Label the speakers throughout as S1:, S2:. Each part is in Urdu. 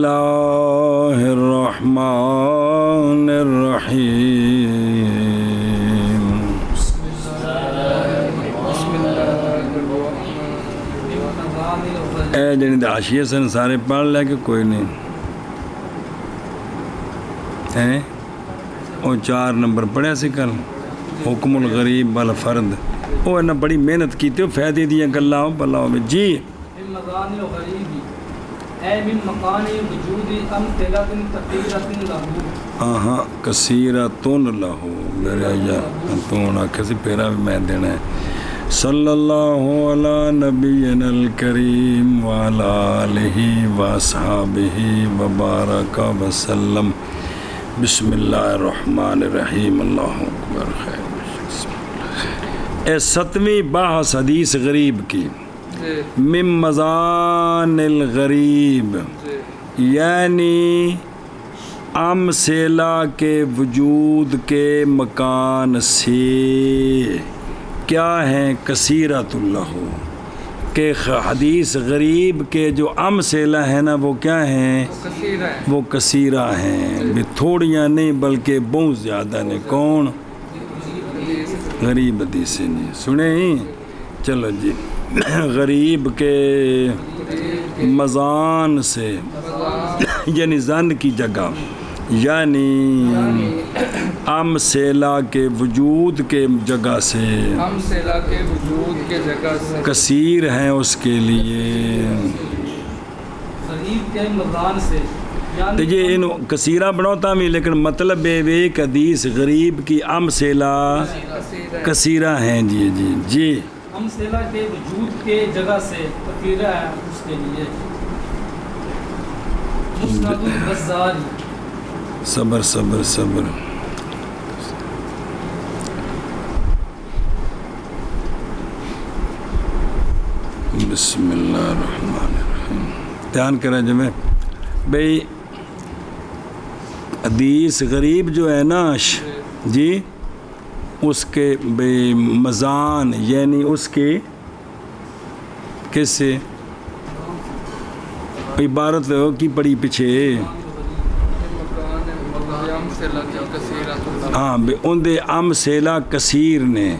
S1: اللہ الرحمن الرحیم اے جنہیں حاشیے سن سارے پڑھ لے کہ کوئی نہیں ہے وہ 4 نمبر پڑھیا سی کل حکم الغریب والفرد وہ انہیں بڑی محنت کی تھی فائدے دیا گلا بلا میں جی ہاں کثیرۃن لہو میرے تو کسی پیرا بھی میں دینا ہے صلی اللہ علی نبینا الکریم وعلی آلہ واصحابہ وبارک وسلم بسم اللہ الرحمن الرحیم اللہ اکبر خیر اے 7ویں بحث حدیث غریب کی من مزان الغریب یعنی امثلہ کے وجود کے مکان سے کیا ہیں کثیرۃ اللہ کہ حدیث غریب کے جو امثلہ ہیں نا وہ کیا ہیں وہ کثیرہ ہیں بھی تھوڑیاں نہیں بلکہ بہت زیادہ نے کون غریب حدیثیں نہیں سنیں چلو جی غریب کے مزان سے یعنی زن کی جگہ یعنی امثلہ کے وجود کے جگہ سے کثیر ہیں اس کے لیے یہ ان کثیرہ بناتا بھی لیکن مطلب ایک حدیث غریب کی امثلہ کثیرہ ہیں جی جی جی
S2: امثلہ کے وجود کے جگہ سے کثیرہ ہے اس کے لیے مسند البزاری
S1: صبر صبر صبر بسم اللہ الرحمن الرحیم دھیان کریں جو میں بھئی حدیث غریب جو ہے نا جی اس کے بے مزان یعنی اس کے کس سے عبارت کی پڑی پیچھے ہاں بے ان دے امثلہ کثیر نے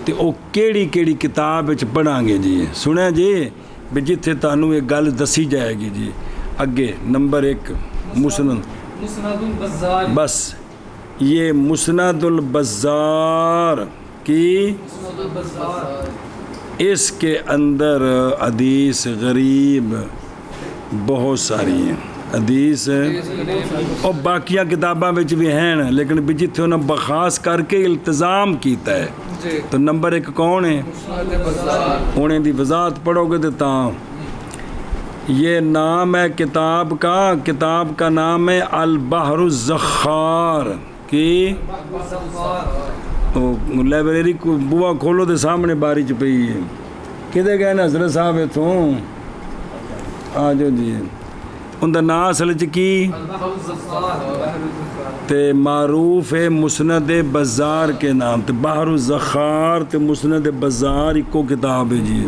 S1: تے او کیڑی کیڑی کتاب وچ پڑھاں گے جی سنیا جی بے جتھے تانوں یہ گل دسی جائے گی جی اگے نمبر 1 مسند
S2: البزار
S1: بس یہ مسند البزار کی اس کے اندر حدیث غریب بہت ساری ہیں حدیث اور باقیاں کتاباں وچ بھی ہیں لیکن بھی جتھے انہوں نے بخاص کر کے التزام کیتا ہے تو نمبر 1 کون ہے انہیں دی وضاحت پڑھو گے تو تاں یہ نام ہے کتاب کا نام ہے البحر الزخار کی لائبریری کو بوا کھولو دے سامنے باری چ پئی ہے کدے گئے نا حضرت صاحب اتوں آ جو جی ان دا نام اصل چ کی تے معروف ہے مسند بزار کے نام تے بحر الزخار تے مسند بزار ایکو کتاب ہے جی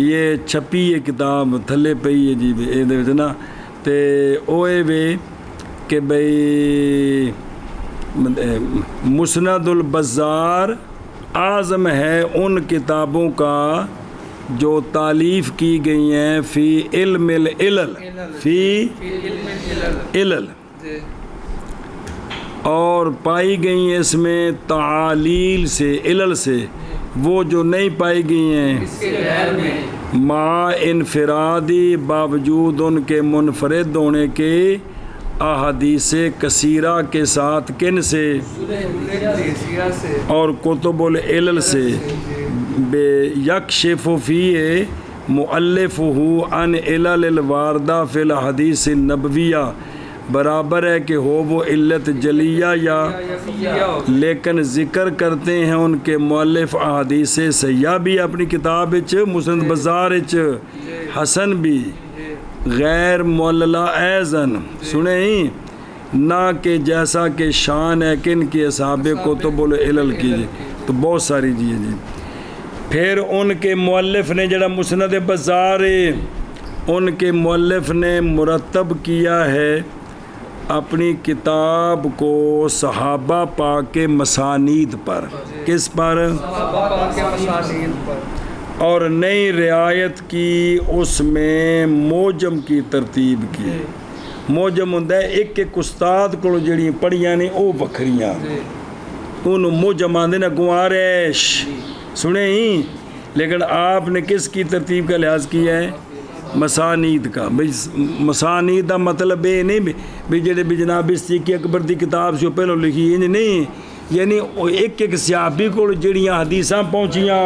S1: یہ چھپی ہے کتاب تھلے پئی ہے جی اے دے وچ نا تے اوے وے کہ بھئی مسند البزار اعظم ہے ان کتابوں کا جو تالیف کی گئی ہیں فی علم العلل اور پائی گئی ہیں اس میں تعالیل سے علل سے وہ جو نہیں پائی گئی ہیں مع انفرادی باوجود ان کے منفرد ہونے کے احادیث کثیرہ کے ساتھ کن سے اور کتب العلل سے بے یکشف فیہ مؤلفہ عن علل الواردہ فی الحدیث النبویہ برابر ہے کہ ہو وہ علت جلیہ یا لیکن ذکر کرتے ہیں ان کے مؤلف احادیث سیاح بھی اپنی کتاب مسند بزار حسن بھی غیر معللہ ایزن سنیں نہ کہ جیسا کہ شان ہے کن کی اصحاب کتب العلل کی تو بہت ساری جی پھر ان کے مؤلف نے جڑا مسند بزار ان کے مؤلف نے مرتب کیا ہے اپنی کتاب کو صحابہ پاک کے مسانید پر. کس پر؟
S3: صحابہ پاک کے مسانید پر.
S1: اور نئی رعایت کی اس میں موجم کی ترتیب کی. موجم ہوں ایک ایک استاد کو جڑی پڑھیاں نے وہ وکھریاں انہوں موجم آندے نا گوارش سنے ہی. لیکن آپ نے کس کی ترتیب کا لحاظ کیا ہے؟ مسانید کا. بھئی مسانید دا مطلب یہ نہیں بھی جڑے بھی جناب صدیق اکبر دی کتاب سے پہلو لکھی ہے نہیں، یعنی ایک ایک صحابی کو جڑیاں حدیثاں پہنچیاں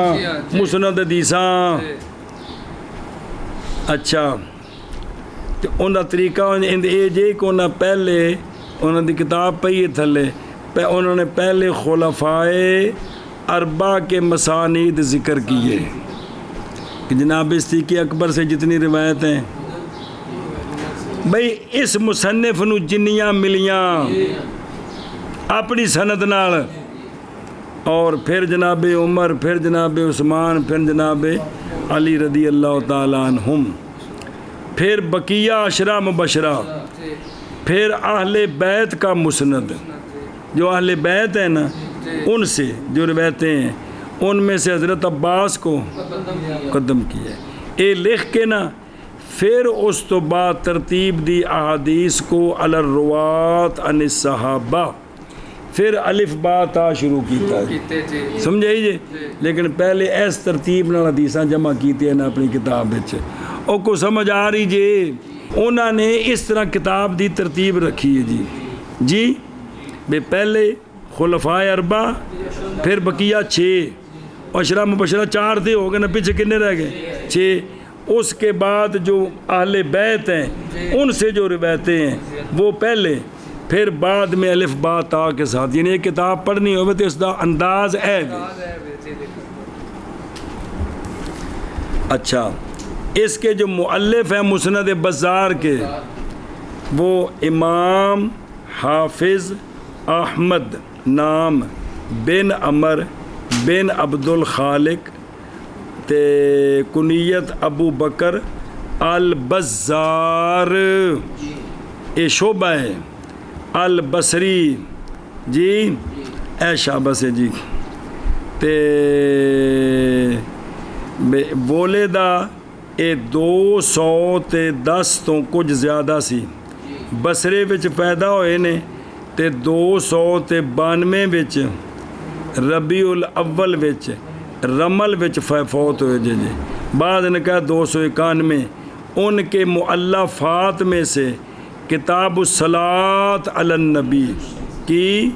S1: مسند حدیثاں. اچھا تو انہاں طریقہ یہ جے کہ انہاں پہلے انہاں دی کتاب پئی تھلے انہوں نے پہلے خلفائے اربع کے مسانید ذکر کیے کہ جناب صدیق اکبر سے جتنی روایتیں بھئی اس مصنف نو جنیاں ملیاں اپنی سند نال، اور پھر جناب عمر، پھر جناب عثمان، پھر جناب علی رضی اللہ تعالیٰ عنہم، پھر بقیہ عشرہ مبشرہ، پھر اہل بیت کا مسند. جو اہل بیت ہیں نا ان سے جو روایتیں ہیں ان میں سے حضرت عباس کو قدم کیا ہے. اے لکھ کے نا پھر اس تو بعد ترتیب دی احادیث کو علی الروات عن الصحابہ، پھر الف با تا شروع کیتا ہے. سمجھے جی؟ لیکن پہلے اس ترتیب نال حدیثاں جمع کیتی ہیں نا اپنی کتاب وچ. او کو سمجھ آ رہی جی؟ انہاں نے اس طرح کتاب دی ترتیب رکھی ہے جی بے پہلے خلفائے اربع، پھر بقیہ 6، عشرہ مبشرہ 4 تھے ہو گئے نا، پیچھے کتنے رہ گئے 6. اس کے بعد جو اہل بیت ہیں ان سے جو روایتیں ہیں وہ پہلے، پھر بعد میں الف با تا کے ساتھ. یعنی ایک کتاب پڑھنی ہوئے تو اس دا انداز ہے. اچھا اس کے جو مؤلف ہیں مسند بزار کے وہ امام حافظ احمد نام بن عمر بن عبد الخالق تے کنیت ابو بکر البزار، اے شعبہ ہے البصری جی، اے شعبہ سے جی. تے بولے دا اے 210 تو کچھ زیادہ سی. بصرے وچ پیدا ہوئے نے تے 292 وچ ربیع الاول وچ رمل وچ فوت ہوئے جی. بعد نے کہا 291. ان کے مؤلفات میں سے کتاب الصلاۃ علی النبی کی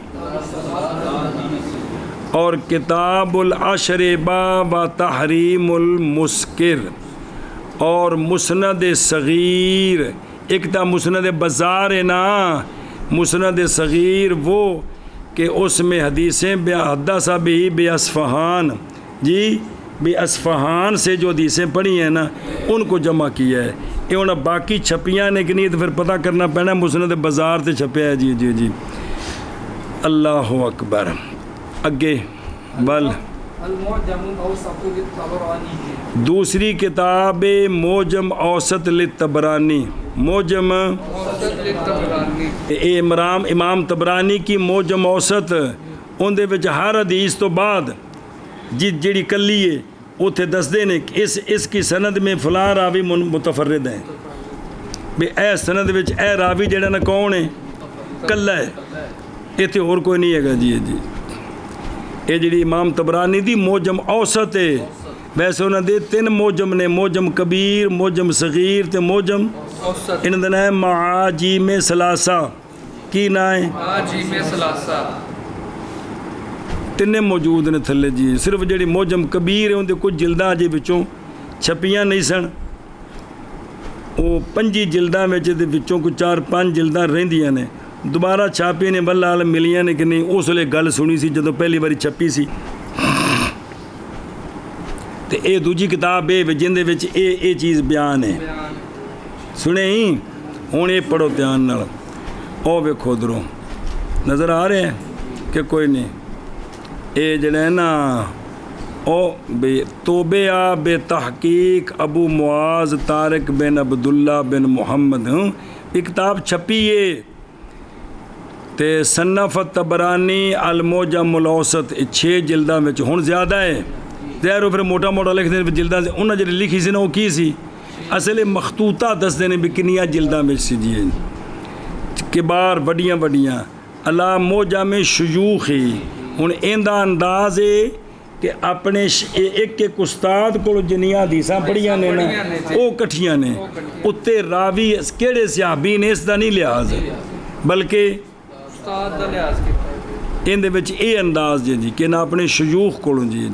S1: اور کتاب الاشربہ و تحریم المسکر اور مسند صغیر. ایک تا مسند بزار ہے نا، مسند صغیر وہ کہ اس میں حدیثیں حدث بھی بے اصفہان جی، بے اصفہان سے جو حدیثیں پڑھی ہیں نا ان کو جمع کیا ہے. یہ انہیں باقی چھپیاں نے کہ نہیں تو پھر پتہ کرنا پڑنا مسند بزار تے چھپیا ہے جی. اللہ اکبر. اگے بل دوسری کتاب موجم اوسط للطبرانی، موجم امام طبرانی کی موجم اوسط. اندے وچ ہر حدیث تو بعد جڑی کلی ہے اتنے دستے نے اس کی سند میں فلاں راوی متفرد ہیں. بھی اے سند وچ اے راوی جڑا نا کون ہے؟ کلا ہے، اتنے اور کوئی نہیں ہے گا جی. یہ جڑی امام طبرانی دی موجم اوسط ہے. ویسے انہوں نے 3 موجم نے، موجم کبیر، موجم صغیر تے موجم انہوں نے نام ہے معاجم ثلاثہ. کی نام ہے؟ معاجم ثلاثہ. 3 موجود نے تھلے جی. صرف جڑی موجم کبیر ہے ان دے کچھ جلداں جی وچوں چھپیاں نہیں سن، وہ 5 جلداں وچوں کچھ 4-5 جلداں رہندیاں نے. دوبارہ چھاپی نے بلال ملیاں نے کہ نہیں. اس ویلے گل سنی سی جدوں پہلی باری چھپی سی. تے اے دوجی کتاب اے جندے وچ اے چیز بیان ہے. سنے ہی ہن اے پڑھو دھیان نال. او ویکھو ادھروں نظر آ رہے ہیں کہ کوئی نہیں. اے جڑا ہے نا او بے توبہ بے تحقیق ابو معاذ طارق بن عبداللہ بن محمد ایک کتاب چھپی ہے تے صنف تبرانی المعجم الاوسط 6 جلداں وچ ہن زیادہ ہے ظاہر پھر موٹا موٹا لکھ دے جلداں سے انہاں جڑی لکھی سی نا وہ کی سی اصل مخطوطہ دس دے نے بھی کنیاں جلداں وچ سی جی کبار وڈیاں وڈیاں اللہ معجم شیوخ ہی ہن ایندا انداز ہے کہ اپنے ایک ایک استاد کو جنیاں حدیثاں پڑھیاں نے نا وہ کٹھیاں نے اتے راوی کیڑے صحابی نے اس دا نہیں لحاظ بلکہ
S3: استاد دا لحاظ کیتا
S1: ان دے وچ اے انداز جی کہ نہ اپنے شیوخ کو جی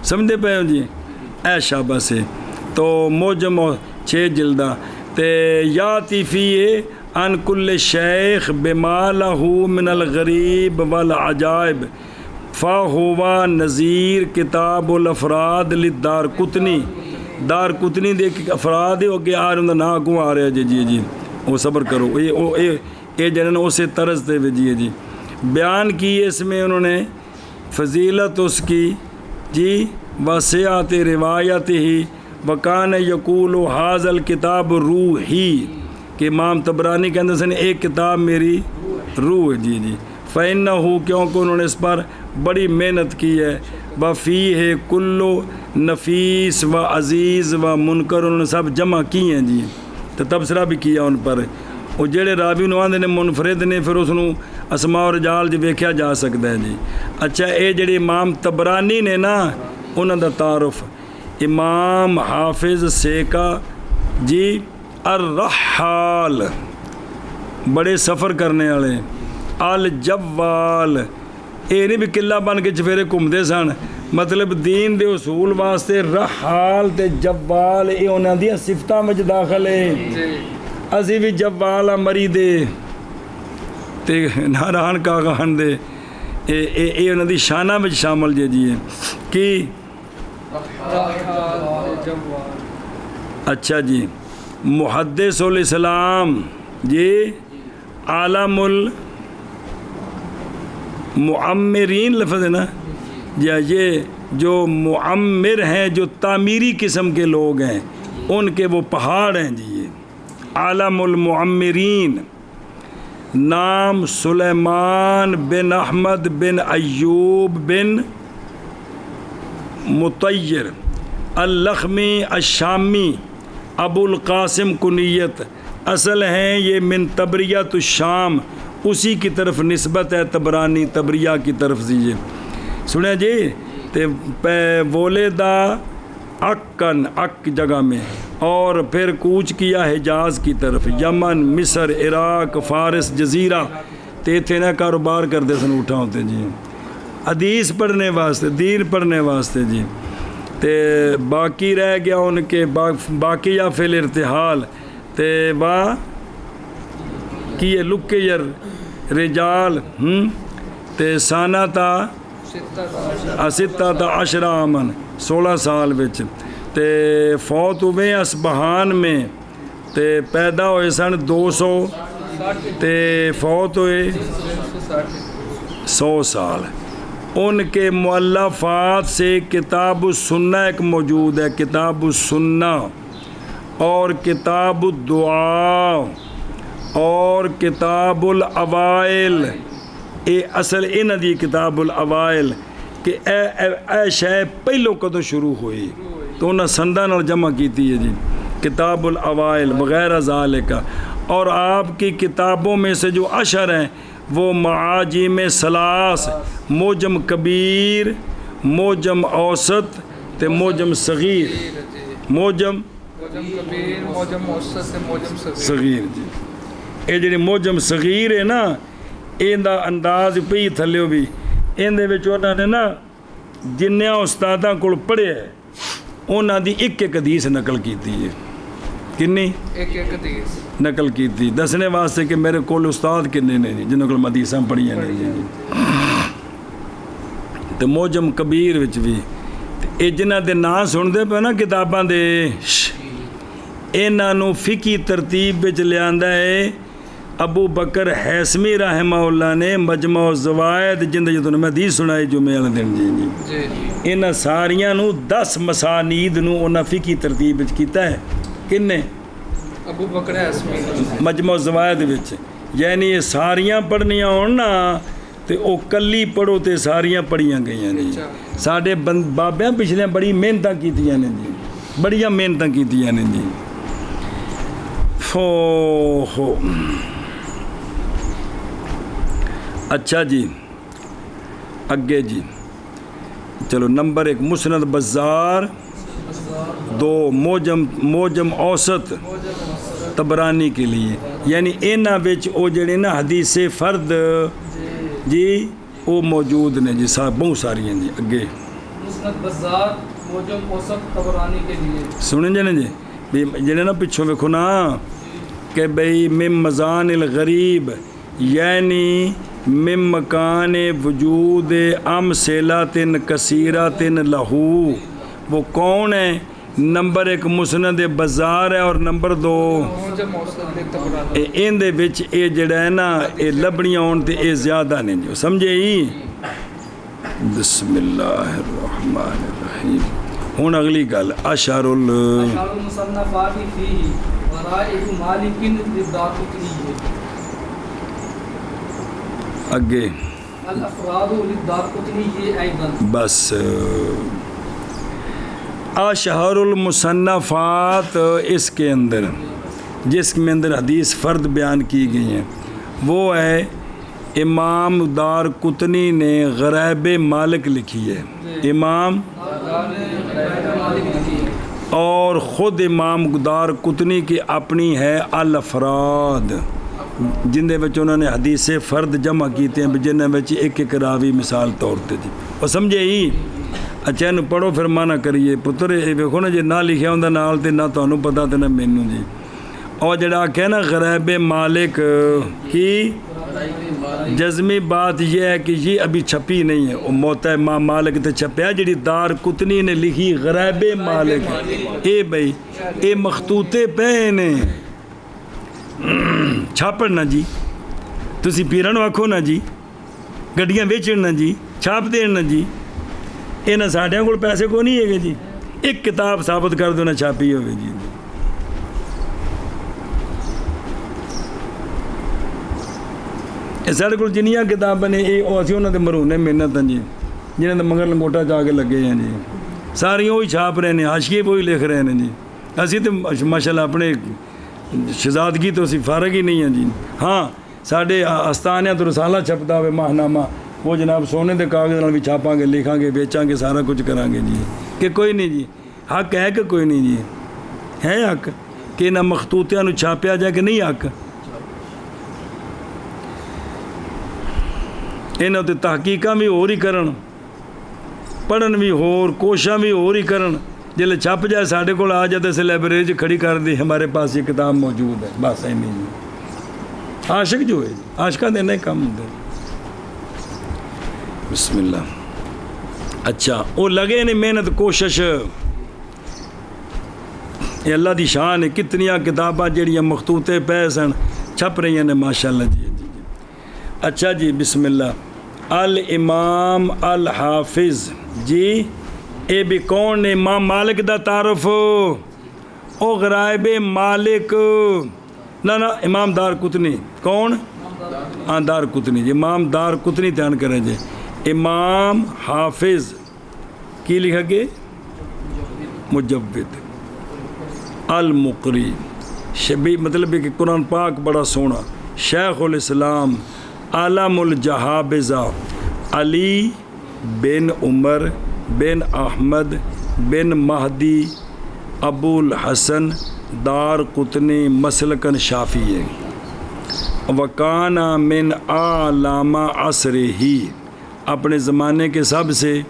S1: سمجھتے پے ہو جی اے شاباش ہے تو معجم 6 جلداں تے یاتی فیہ ان کل شیخ بما لہ من الغریب والعجائب فاہوا نظیر کتاب الافراد للدار قطنی دار قطنی دے افراد ہے اگے آ رہا نا کو آ رہا جی وہ صبر کرو اے جنن اسے طرز دے جی بیان کی اس میں انہوں نے فضیلت اس کی جی وسعت روایت ہی وکان یقول حاض الکتاب روحی کہ امام طبرانی کے اندر سے ایک کتاب میری روح ہے جی فإنہ کیونکہ انہوں نے اس پر بڑی محنت کی ہے وفیہ کلو نفیس و عزیز و منکر انہوں نے سب جمع کی ہیں جی تو تبصرہ بھی کیا ان پر وہ جڑے راوی نو آندے نے منفرد نے پھر اس نو اسماء و رجال جی ویکھیا جا سکتا ہے جی اچھا اے جڑے امام طبرانی نے نا انہوں دا تعارف امام حافظ سیکا جی الرحال بڑے سفر کرنے والے الجوال اے نہیں بھی قلعہ بن کے چفیرے گھومدے سن مطلب دین دے اصول واسطے رحال تے جوال اے انہاں دی صفتاں وچ داخل ہے اسی بھی جوال مری دے تے ناران کاغان دے اے انہاں دی شاناں وچ شامل جی کی اچھا جی محدث الاسلام جی عالم المعمرین لفظ ہے نا جی یہ جو معمر ہیں جو تعمیری قسم کے لوگ ہیں ان کے وہ پہاڑ ہیں جی یہ عالم المعمرین نام سلیمان بن احمد بن ایوب بن مطیر اللخمی الشامی ابو القاسم کنیت اصل ہیں یہ من تبریت الشام اسی کی طرف نسبت ہے طبرانی تبریہ کی طرف دیجیے سنیں جی تے وولدہ اکن اک جگہ میں اور پھر کوچ کیا حجاز کی طرف یمن مصر عراق فارس جزیرہ تے تھے نہ کاروبار کرتے سن اٹھا ہوتے جی حدیث پڑھنے واسطے دین پڑھنے واسطے جی تے باقی رہ گیا ان کے باقی یا فی الارتحال تے با کیے لکیر رجال تے سانہ تا ستہ عشرہ آمن 16 سال وچ تے فوت ہوئے اسبہان میں تے پیدا ہوئے سن 200 تے فوت ہوئے 100 سال ان کے مؤلفات سے کتاب السنہ ایک موجود ہے کتاب السنہ اور کتاب الدعاء اور کتاب الاوائل اے اصل انہ دی کتاب الاوائل کہ اے شے پہلو کدو شروع ہوئی تو انہیں سندہ نال جمع کیتی ہے جی کتاب الاوائل وغیرہ ذالک اور آپ کی کتابوں میں سے جو اشہر ہیں وہ معاجم ثلاث معجم کبیر معجم اوسط تے معجم صغیر معجم
S3: کبیر معجم اوسط تے معجم
S1: صغیر جی اے جڑی معجم صغیر ہے نا این دا انداز پئی تھلیو بھی این دے وچ انہاں نے نا جنیاں استاداں کول پڑھے انہاں دی ایک ایک حدیث نقل کیتی ہے کنی
S3: ایک حدیث
S1: نقل کیتی دسنے واسطے کہ میرے کول استاد کنے نے جنہاں کول حدیثاں پڑھیاں نے جی تے معجم کبیر وچ بھی اے جنہاں دے نام سن دے پے نا کتاباں دے انہاں نو فقہی ترتیب وچ لیاندا ہے ابو بکر حیثمی رحمہ اللہ نے مجمع الزوائد جن جو میں حدیث سنائی جمعے والے دن جی
S3: جی
S1: انہاں ساریاں نو 10 مسانید نو انہاں فقہی ترتیب وچ کیتا ہے کنے
S3: ابو بکر حسمی
S1: مجمع الزوائد وچ یعنی یہ ساریاں پڑھنیاں ہون نا تے او کلی پڑھو تے ساریاں پڑھیاں گئیاں جی ساڈے بابیاں پچھلے بڑی محنتاں کیتیاں نے جی بڑیاں محنتاں کیتیاں نے جی ہو اچھا جی اگے جی چلو نمبر 1 مسند بزار 2 موجم اوسط تبرانی کے لیے یعنی انہاں وچ او جڑے نا حدیث فرد جی وہ موجود نے جی بہت ساری ہیں جی اگے
S2: مسند بزار موجم اوسط تبرانی کے لیے
S1: سنیں جی نا جی بھی جڑے نا پچھوں ویکھو نا کہ بھئی من مزان الغریب یعنی من مکان وجود امثلۃ کثیرۃ لہو وہ کون ہے نمبر 1 مسند بزار ہے اور نمبر 2
S3: موجم اوسط تبرانی
S1: ان دے وچ اے جڑا ہے نا اے لبڑیاں ہون تے اے زیادہ نے جو سمجھے ہی بسم اللہ الرحمن الرحیم ہن اگلی گل اشہر
S2: المصنفات فیہ ورائد مالک للدارقطنی
S1: اگے
S2: الافراد للدارقطنی ایضا
S1: بس اشہر المصنفات اس کے اندر جس میں اندر حدیث فرد بیان کی گئی ہیں وہ ہے امام دار قطنی نے غرائب مالک لکھی ہے امام اور خود امام دار قطنی کی اپنی ہے الافراد جن دے وچ انہوں نے حدیث فرد جمع کیتے ہیں جنہاں وچ ایک ایک راوی مثال طور تے جی وہ سمجھے ہی اچھا انہوں پڑھو پھر مانا کریے پتر یہ ویکھو نا جی نہ لکھیا ہوندا نال تے نہ تانوں پتہ تے نہ مینوں جی اور جڑا آکھیا نا غرائب مالک کی جزمی بات یہ ہے کہ یہ ابھی چھپی نہیں ہے وہ موتا امام مالک تے چھپیا جڑی دار قطنی نے لکھی غرائب مالک اے بھئی اے مخطوطے پے نے چھاپڑ نا جی تسی پیرن آکھو نا جی گڈیاں ویچن نا جی چھاپ دین نا جی انہاں ساڈیاں کول پیسے کو نہیں ہے جی ایک کتاب ثابت کر دو نا چھاپی ہوئے جی سارے کو جنیاں کتاباں نے یہ اسی انہوں نے مرونے محنت ہیں جی جنہوں نے مگر لنگوٹا جا کے لگے ہیں جی ساری وہی چھاپ رہے ہیں حاشیے وہی لکھ رہے ہیں جی اسی تو ماشاءاللہ اپنے شہزادگی تو اسی فارغ ہی نہیں ہیں جی ہاں ساڈے آستانیاں تو رسالہ چھپتا ہوئے ماہنامہ وہ جناب سونے دے کاغذ نال بھی چھاپاں گے لکھاں گے بیچاں گے سارا کچھ کریں گے جی کہ کوئی نہیں جی حق ہے کہ کوئی نہیں جی ہے حق کہ انہاں مخطوطیاں نو چھاپیا جائے کہ نہیں حق انہاں تے تحقیقاں بھی ہور ہی کرن پڑھن بھی ہور کوشاں بھی ہور ہی کرن جلے چھپ جائے ساڈے کول آ جاتے سے لائبریری کھڑی کر دی ہمارے پاس یہ کتاب موجود ہے بس ایویں جی عاشق جو ہے جی عاشقاں دے نہیں کام ہوندے بسم اللہ اچھا وہ لگے نے محنت کوشش یہ اللہ دی شان ہے کتنیاں کتاباں جڑیاں مخطوطے پے سن چھپ رہی ہیں ماشاءاللہ جی اچھا جی بسم اللہ الامام الحافظ جی اے بھی کون نے امام مالک دا تعارف او غرائب مالک نہ امام دار قطنی کون ہاں دار قطنی جی امام دار قطنی دھیان کریں جی امام حافظ کی لکھا گے مجود المقری شبی مطلب ہے کہ قرآن پاک بڑا سونا شیخ الاسلام عالم الجہابزہ علی بن عمر بن احمد بن مہدی ابو الحسن دار قطنی مسلکن شافی ہے وکانہ من علامہ عصر ہی اپنے زمانے کے سب سے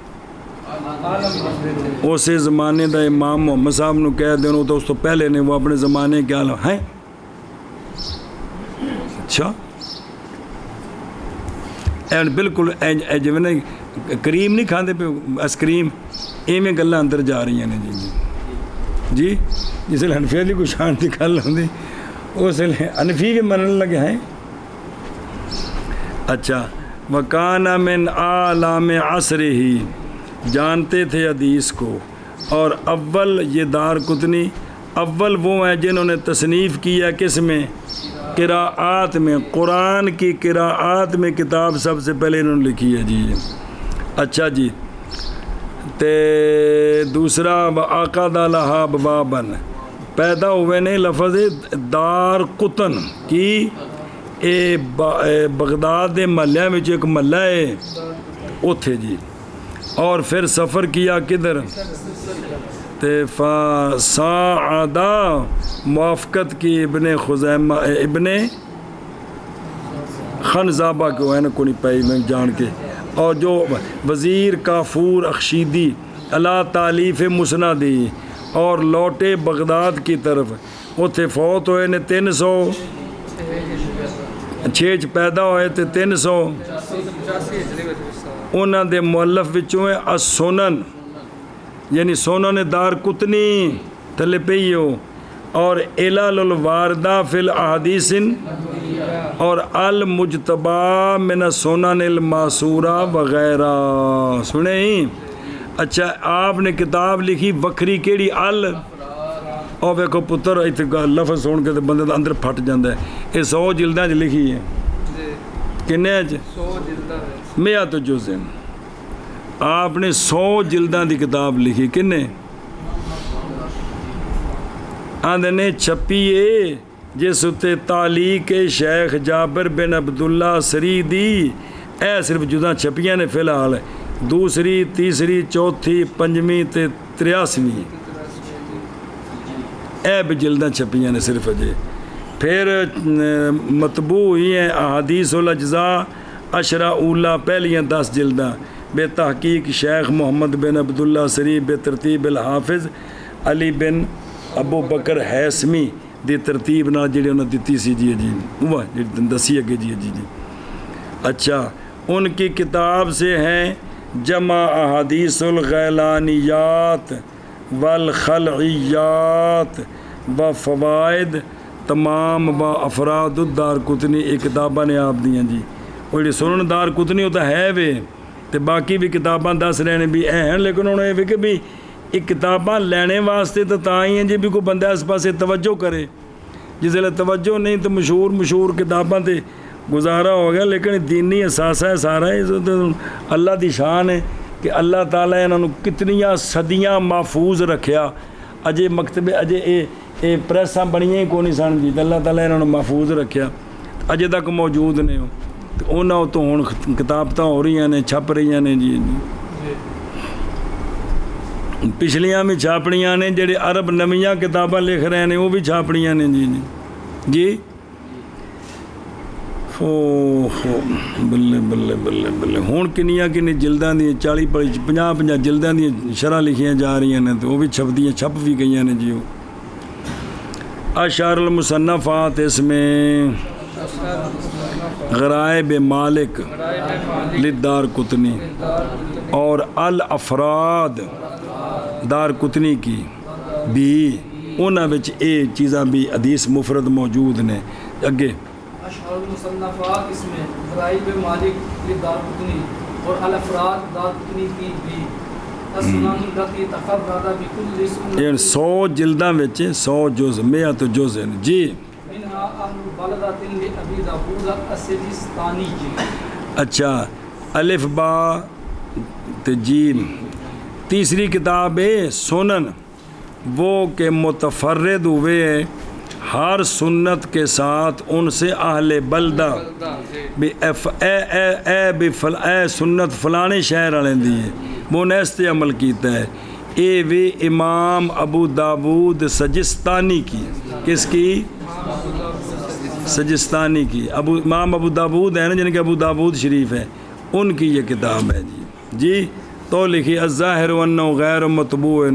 S1: اسے زمانے دا امام محمد صاحب نو کہہ دینا تو اس تو پہلے نے وہ اپنے زمانے کے عالم ہیں اچھا این بالکل جو نے کریم نہیں کھاندے پہ آئس کریم ایویں گلاں اندر جا رہی ہیں جی جی جس لیے حنفیہ دی کوئی شان دی گل ہوندی اس لیے حنفی بھی منن لگے ہیں اچھا وکان من اعلام عصر ہی جانتے تھے حدیث کو. اور اول یہ دارقطنی اول وہ ہیں جنہوں نے تصنیف کیا کس میں؟ قراءات میں. قرآن کی قراءات میں کتاب سب سے پہلے انہوں نے لکھی ہے جی. اچھا جی تے دوسرا عقد لہا بابن پیدا ہوئے نے لفظ دار قطن کی اے بغداد دے محلے میں ایک محلہ ہے اوتھے جی. اور پھر سفر کیا کدھر؟ تے فساعدہ موافقت کی ابن خزیمہ ابن خنزابہ کو ہے نا کو نہیں پائی میں جان کے. اور جو وزیر کافور اخشیدی اللہ تالیف مسندی اور لوٹے بغداد کی طرف. اتھے فوت ہوئے نے 306 پیدا ہوئے تے 300 انہاں دے مؤلف وچوں ہے السنن یعنی سنن دارقطنی تھلے پئی ہو اور علل الواردہ فی الاحادیث اور المجتبی من السنن الماسورہ وغیرہ سنے ہی. اچھا آپ نے کتاب لکھی وکھری کیڑی اور ویکھو پتر اتنے لفظ سن کے بندے دا اندر پھٹ جاندہ ہے. یہ 100 جلداں لکھی ہے کنے 100 جلداں میں تو جزن آپ نے 100 جلداں دی کتاب لکھی کنے آندھے نے چھپیے جس اتے تعلیق شیخ جابر بن عبداللہ سریدی اے صرف جداں چھپیاں نے فی الحال دوسری تیسری چوتھی پنجویں تے 83ویں اے بھی جلداں چھپیاں نے صرف اجے. پھر مطبوع ہوئی ہیں احادیث الاجزاء عشرہ اولا پہلیاں 10 جلداں بے تحقیق شیخ محمد بن عبداللہ سری بے ترتیب الحافظ علی بن ابو بکر حیثمی دی ترتیب نہ جڑے انہوں نے دیتی سی جی وہ دسی اگے جی. اچھا ان کی کتاب سے ہیں جمع احادیث الغیلانیات والخلعیات و فوائد تمام و افراد الدارقطنی ایک کتاباں نے آپ دیاں جی. وہ جی سنن دارقطنی ہوتا ہے وے تے باقی بھی کتاباں دس رہے ہیں بھی ہیں لیکن انہوں نے یہ کہ بھی ایک کتاباں لینے واسطے تو ہی ہیں جی بھی کوئی بندہ اس پاسے توجہ کرے. جس ویلے توجہ نہیں تو مشہور کتاباں تے گزارا ہو گیا. لیکن دینی اثاثہ ہے سارا اللہ دی شان ہے کہ اللہ تعالیٰ انہوں نے کتنیاں صدیاں محفوظ رکھیا. اجے مکتبے اجے اے پریساں بنیاں ہی کونی سن جی اللہ تعالیٰ انہوں نے محفوظ رکھیا اجے تک موجود نے ہو تو انہوں تو ہوں کتابتاں ہو رہی ہیں چھپ رہی ہیں جی. پچھلیاں بھی چھاپڑیاں نے جڑے عرب نویاں کتاباں لکھ رہے ہیں وہ بھی چھاپڑیاں نے جی جی. بلے بلے بلے بلے ہوں کنیاں جلداں دی 40-50 جلداں دی شرح لکھیاں جا رہی ہیں تو وہ بھی چھپ بھی گئی ہیں جی. اشعار المصنفات اس میں غرائب مالک للدارقطنی اور الافراد دارقطنی کی بھی انہاں وچ اے چیزاں بھی حدیث مفرد موجود نے. اگے
S2: اشعار المصنفات اس میں غرائب مالک للدارقطنی اور الافراد دارقطنی کی بھی السنن التي تفرد بكل سنن
S1: یہ 100 جلداں وچ 100 جز میں تو جز ہیں جی.
S2: منها اهل بلدۃ لابی داؤد السجستانی کی.
S1: اچھا الف با تجیم تیسری کتاب ہے سنن وہ کہ متفرد ہوئے ہیں ہر سنت کے ساتھ ان سے اہل بلدہ بھی اے سنت فلانے شہر والے دی ہے وہ نیستے عمل کیتا ہے. اے وی امام ابو داود سجستانی کی کس کی سجستانی کی امام ابو داود ہے نا جن کے ابو داود شریف ہے ان کی یہ کتاب ہے جی جی. تو لکھی الظاہر وانہ غیر مطبوع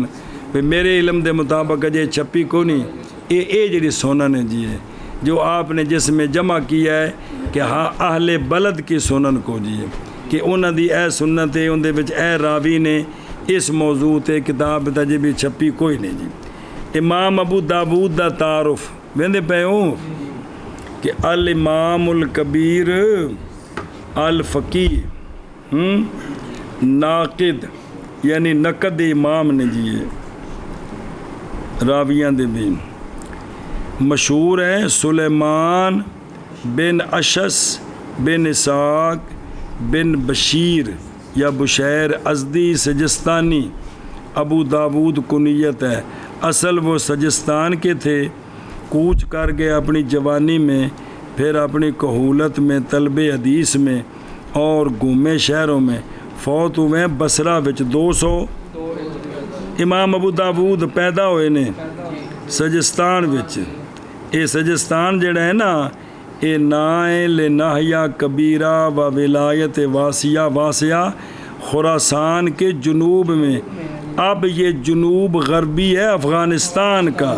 S1: میرے علم دے مطابق اجے چھپی کو نہیں. اے جڑی سنن ہے جی جو آپ نے جس میں جمع کیا ہے کہ ہاں اہل بلد کی سنن کو جی کہ انہاں دی اے سنت ہے ان دے وچ اے راوی نے اس موضوع تے کتاب تے بھی چھپی کوئی نہیں جی. امام ابو داود دا تعارف ویندے پے ہو کہ الامام الکبیر الفقی ناقد یعنی نقد امام نے جی راویاں دے بھی مشہور ہیں سلیمان بن اشس بن اسحاق بن بشیر یا بشیر ازدی سجستانی، ابو داود کنیت ہے، اصل وہ سجستان کے تھے، کوچ کر گئے اپنی جوانی میں، پھر اپنی کہولت میں طلب حدیث میں اور گھومے شہروں میں، فوت ہوئے بصرہ وچ 200 امام ابو داود پیدا ہوئے نے سجستان وچ۔ یہ سجستان جڑا ہے نا یہ نائے لناحیہ کبیرہ و ولایت واسعہ خراسان کے جنوب میں، اب یہ جنوب غربی ہے افغانستان کا،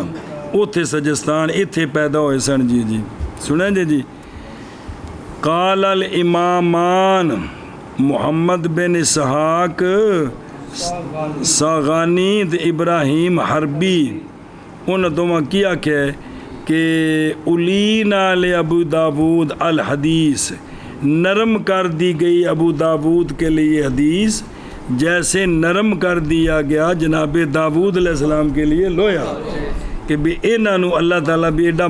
S1: اتھے سجستان اتھے پیدا ہوئے سن جی سنیں جی۔ قال الامامان محمد بن اسحاق ساغانی ابراہیم حربی، ان دونوں کیا کہ الینا لے ابو داود الحدیث، نرم کر دی گئی ابو داود کے لیے حدیث جیسے نرم کر دیا گیا جناب داود علیہ السلام کے لیے لویا، کہ بھی انہاں نو اللہ تعالیٰ بھی ایڈا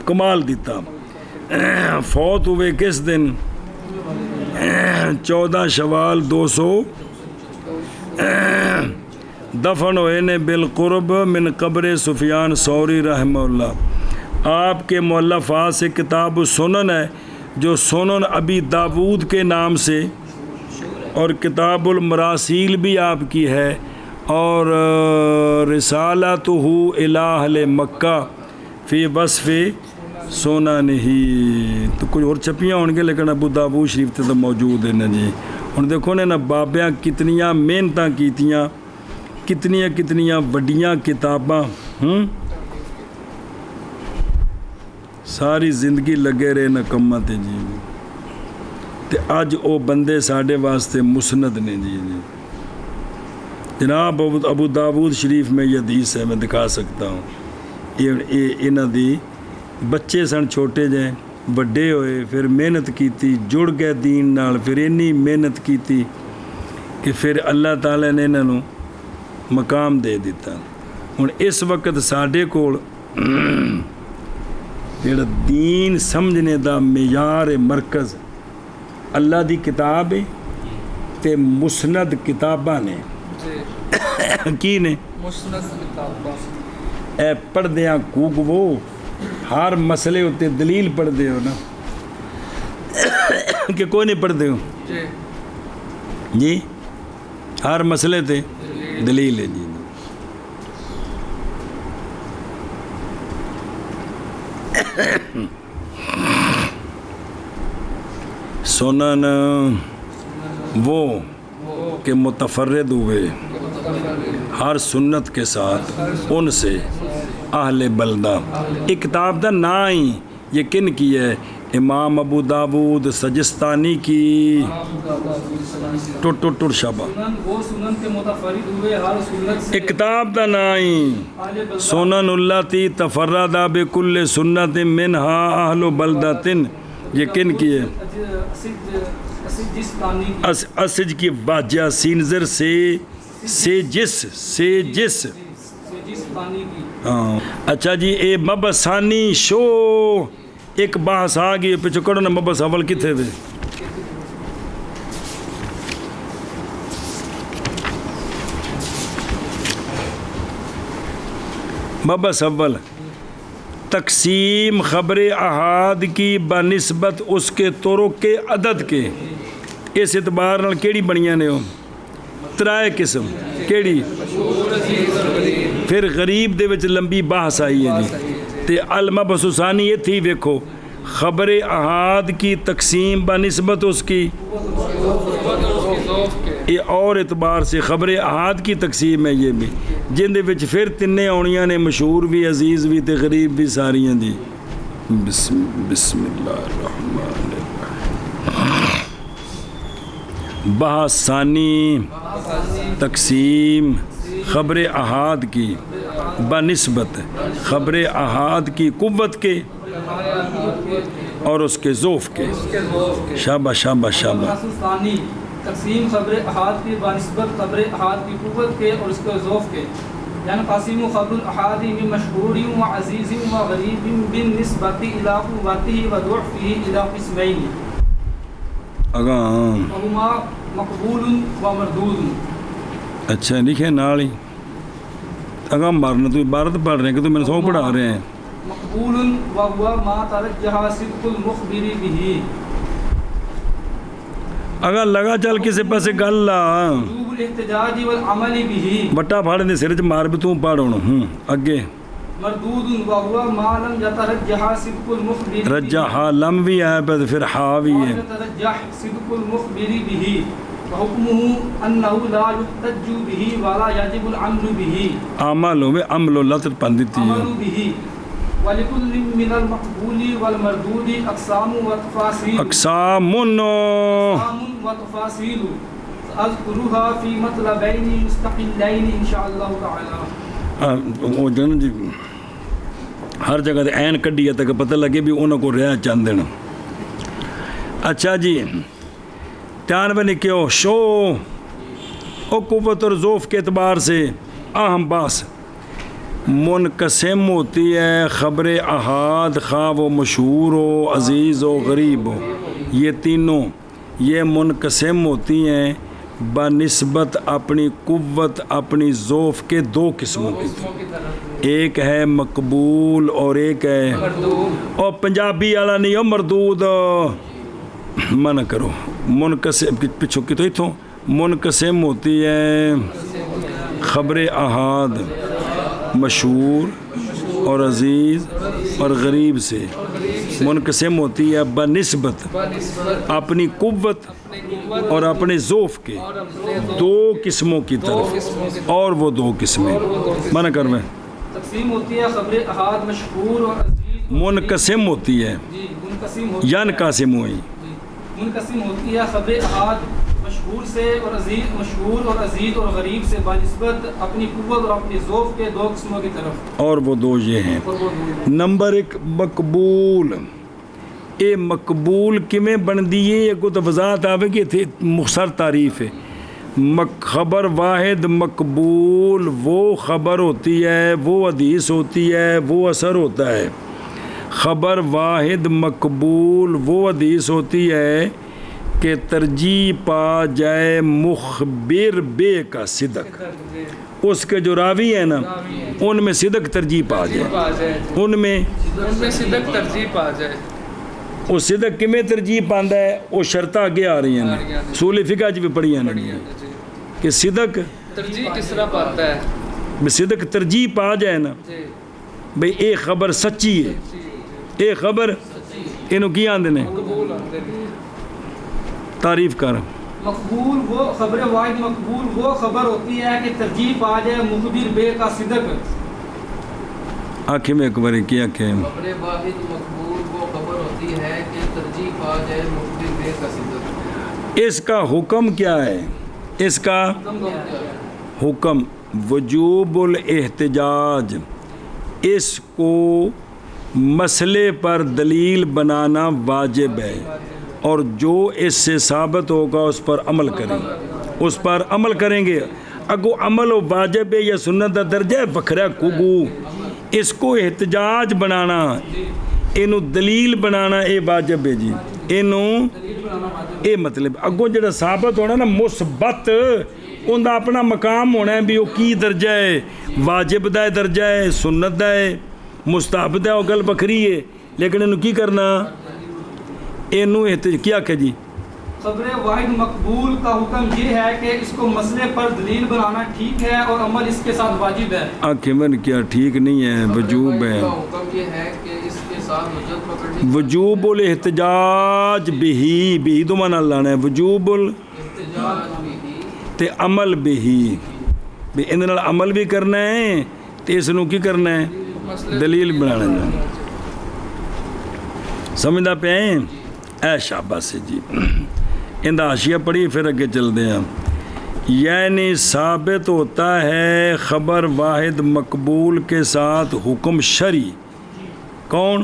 S1: کمال دیتا۔ فوت ہوئے کس دن 14 شوال 200، دفن ہوئے نے بالقرب من قبر سفیان ثوری رحمہ اللہ۔ آپ کے مؤلفات سے کتاب السنن ہے جو سنن ابی داود کے نام سے، اور کتاب المراسیل بھی آپ کی ہے، اور رسالتہ الی اہل مکہ فی وصف سننہ، تو کچھ اور چھپیاں ہوں گے لیکن ابو داود شریف تے تو موجود ہے نا جی۔ ہن دیکھو نا بابیاں کتنیاں محنتاں کیتیاں، کتنیاں وڈیاں کتاباں، ساری زندگی لگے رہے نکمہ تے جی، تے اج او بندے ساڈے واسطے مسند نے جی۔ جناب ابو داود شریف میں یہ حدیث ہے، میں دکھا سکتا ہوں، انہاں دی بچے سن چھوٹے جائیں وڈے ہوئے، پھر محنت کیتی، جڑ گئے دین نال، پھر انی محنت کیتی کہ پھر اللہ تعالیٰ نے انہاں نوں مقام دے دیتا۔ ہن اس وقت ساڈے کول جڑا دین سمجھنے دا معیار مرکز اللہ دی کتاب ہے تے مسند کتاباں نے، کی نے
S3: مسند کتاباں،
S1: اے پڑھدیاں کوگو ہر مسئلے ہوتے دلیل پڑھ دے ہو نا کہ کوئی نہیں پڑھ دے ہو جی، ہر مسئلے تے دلیل ہے جی۔ سنن وہ کہ متفرد ہوئے ہر سنت کے ساتھ ان سے اہل بلدہ۔ ایک کتاب دا نا ہی یہ کن کی ہے؟ امام ابو داود سجستانی کی، ٹوٹ شابہ
S2: وہ سنن کے متفرد ہوئے ہر سنت سے،
S1: ایک کتاب دا نا ہی سنن اللاتی تفردہ بکل سنت منہا اہل بلدتن، یہ کن کی ہے؟ اسج کی باجہ سینزر سے جس اچھا جی۔ اے مبسانی شو ایک بحث آ گئی پچھو کڑو نا، مبس اول کتھے دے؟ مبس اول تقسیم خبر احاد کی بنسبت اس کے طرق کے عدد کے، اس اعتبار نال کیڑی بنیاں نے ہو؟ ترائے قسم، کیڑی؟ پھر غریب دے وچ لمبی بحث آئی ہے جی، تے المبس ثانی یہ تھی ویکھو خبر احاد کی تقسیم بنسبت اس کی، یہ اور اعتبار سے خبر احاد کی تقسیم ہے یہ بھی، جن دے وچ پھر تینے آنیاں نے، مشہور بھی، عزیز بھی تے غریب بھی ساریاں دی۔ بسم اللہ الرحمن الرحیم۔ بحث ثانی تقسیم خبر احاد کی بنسبت خبر احاد کی قوت کے اور اس کے ذوف کے. شاباش شاباش شاباش.
S2: الفصل الثانی تقسیم خبر احاد کی بنسبت خبر احاد کی قوت کے اور اس کے ذوف کے. یعنی قاسم خبر الاحاد من مشہور و عزیز و غریب بالنسبت الى قوته و ضعفه الى قسمین.
S1: اگام
S2: وہما مقبول و مردود.
S1: اچھا لکھے نال ہی اگام مارنا. تو عبارت پڑھ رہے ہیں کہ تو میں نے سو پڑھا رہے ہیں.
S2: مقبول وهو ما ترجح صدق المخبر به.
S1: اگر لگا چل کسی پاسے گل لا
S2: وجوب الاحتجاج والعمل به.
S1: بٹا پھاڑ دے سر چ مار بھی تو پڑھ ہوں اگے.
S2: مردود وهو ما لم يترجح صدق المخبر به.
S1: رجح لم بھی ہے پھر ہا بھی ہے.
S2: يترجح صدق المخبر به وحكمه انه لا يحتج به ولا يجب العمل به.
S1: عمل ہوئے عمل اللہ تے پندتی ہے.
S2: عمل به ولكل من المقبول والمردود اقسام وتفاصيل.
S1: اقسام
S2: وتفاصيل اذكرها في مطلبين مستقلين ان شاء الله تعالى.
S1: وہ جن جی ہر جگہ تے عین کڈی ہے تک پتہ لگے بھی انہاں کو رہا چاندے نا. اچھا جی دھیان میں نکیو شو او قوت اور ذوف کے اعتبار سے اہم باس منقسم ہوتی ہے خبر احاد خواہ وہ مشہور ہو عزیز ہو غریب ہو. یہ تینوں یہ منقسم ہوتی ہیں بنسبت اپنی قوت اپنی ذوف کے دو قسموں کی. ایک ہے مقبول اور ایک ہے اور پنجابی والا نہیں ہو مردود. منع کرو. منقسم پچھو کی تو اتوں منقسم ہوتی ہے خبر احاد مشہور اور عزیز اور غریب سے. منقسم ہوتی ہے بنسبت اپنی قوت اور اپنے ذوف کے دو قسموں کی طرف. اور وہ دو قسمیں منع کر میں
S2: تقسیم ہوتی ہے خبر احاد مشہور اور عزیز.
S1: منقسم ہوتی ہے
S2: جی منقسم ہوتی
S1: یان قاسم ہوئی.
S2: منقسم ہوتی ہے خبر احاد مشہور سے اور عزیز مشہور اور عزیز اور غریب سے بنسبت اپنی قوت اور اپنی ذوف کے دو قسموں کی طرف.
S1: اور وہ دو یہ ہیں.
S2: اور وہ دو
S1: نمبر ایک مقبول. اے مقبول کمیں بن دیے یہ کو تو وضاحت آوے کہ تھے مختصر تعریف ہے. خبر واحد مقبول وہ خبر ہوتی ہے وہ حدیث ہوتی ہے وہ اثر ہوتا ہے. خبر واحد مقبول وہ حدیث ہوتی ہے کہ ترجیح پا جائے مخبر بے کا صدق. اس کے جو راوی ہیں نا ان میں صدق ترجیح پا جائے. ان میں
S3: صدق ترجیح پا جائے.
S1: وہ صدق کمیں ترجیح پاندا ہے وہ شرطیں آگے آ رہی ہیں اصول فقہ بھی پڑھی ہیں کہ صدق
S3: ترجیح کس طرح پاتا ہے.
S1: صدق ترجیح پا جائے نا بھئی ایک خبر سچی ہے ایک خبر انہوں کی آندے نے تعریف کر.
S2: مقبول وہ خبر واحد مقبول وہ خبر ہوتی ہے کہ ترجیح پا جائے مخبر بے کا صدق.
S1: آنکھیں میں ایک بار کیا کہ
S4: خبر واحد مقبول وہ خبر ہوتی ہے کہ ترجیح پا جائے مخبر بے کا صدق.
S1: اس کا حکم کیا ہے. اس کا حکم وجوب الاحتجاج. اس کو مسئلے پر دلیل بنانا واجب ہے اور جو اس سے ثابت ہوگا اس پر عمل کریں اس پر عمل کریں گے. اگو عمل و واجب ہے یا سنت دا درجہ ہے وکھرا کوگو. اس کو احتجاج بنانا اینو دلیل بنانا اے واجب ہے جی. اینو اے مطلب اگو جڑا ثابت ہونا نا مثبت ان دا اپنا مقام ہونا ہے بھی وہ کی درجہ ہے. واجب دا درجہ ہے سنت دا ہے مستحب دا وہ گل بکھری ہے لیکن اینو کی کرنا اینو کیا کہ جی
S2: خبر واحد مقبول کا حکم یہ ہے کہ اس کو مسئلے پر دلیل بنانا ٹھیک ہے اور عمل اس کے ساتھ واجب ہے.
S1: آنکھیں من کیا ٹھیک نہیں ہے وجوب ہے.
S4: حکم یہ ہے کہ اس کے ساتھ حجت پکڑنی
S1: وجوب الاحتجاج بھی دو معنی لانا ہے. وجوب
S4: احتجاج بھی
S1: تے عمل بھی ان نال عمل بھی کرنا ہے تے اس نو کی کرنا ہے دلیل بنانا ہے. سمجھدا پے اے شاباش سے جی. اندہ حاشیہ پڑھی پھر اگے چل دیں ہم. یعنی ثابت ہوتا ہے خبر واحد مقبول کے ساتھ حکم شرعی. کون